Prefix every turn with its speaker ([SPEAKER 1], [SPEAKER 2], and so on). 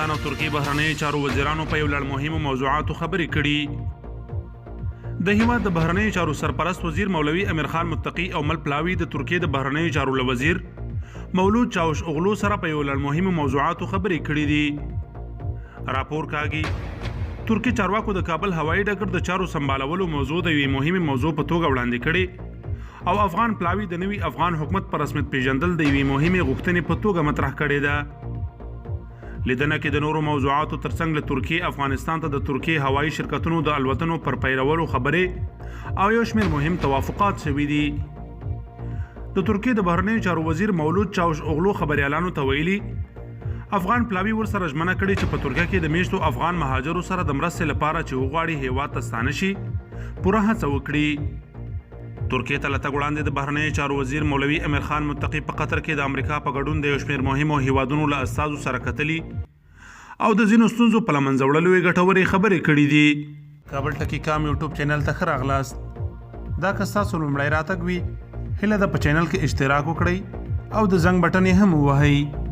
[SPEAKER 1] افغانستان او ترکیې بهرنیو چارو وزیرانو په یو لړ مهمو موضوعاتو خبرې کړي. د هیواد د بهرنیو چارو سرپرست وزیر مولوي امیر خان متقي او مل پلاوي د ترکیې د بهرنیو چارو وزیر مولود چاوش اوغلو سره په یو لړ مهمو موضوعاتو خبرې کړي دي. راپور کاږي ترکی چارواکو د کابل هوایي ډګر د چارو سمبالولو موضوع د یوې مهمې موضوع په توګه وړاندې کړي او افغان پلاوي د نوي افغان حکومت پر رسمیت پیژندل د یوې مهمې غوښتنې په توګه مطرح کړې ده. لیدنه کې د نورو موضوعاتو ترڅنګ له ترکیې افغانستان ته د ترکیې هوایي شرکتونو د الوتنو پر پیرولو خبرې او یو شمېر مهم توافقات شوي دي. د ترکیې د بهرنیو چارو وزیر مولود چاوش اوغلو خبريالانو ته ویلي افغان پلاوي ورسره ژمنه کړې چې په ترکیه کې د میشتو افغان مهاجرو سره د مرستې لپاره چې وغواړي هیواد ته ستانه شي پوره هڅه وکړي. ترکیې ته له تګ وړاندې د بهرنیو چارو وزیر مولوي امیر خان متقي په قطر کې د امریکا په ګډون د یو شمېر مهمو هیوادونو له استازو سره کتلي او د ځینو ستونزو په له منځه وړلو یې ګټورې خبرې کړي دي. کابل ټکی کام یوټیوب چینل ته ښه راغلاست. دا که ستاسو لومړی راتګ وي هیله ده په چینل کې اشتراک وکړئ او د زنګ بټن یې هم ووهئ.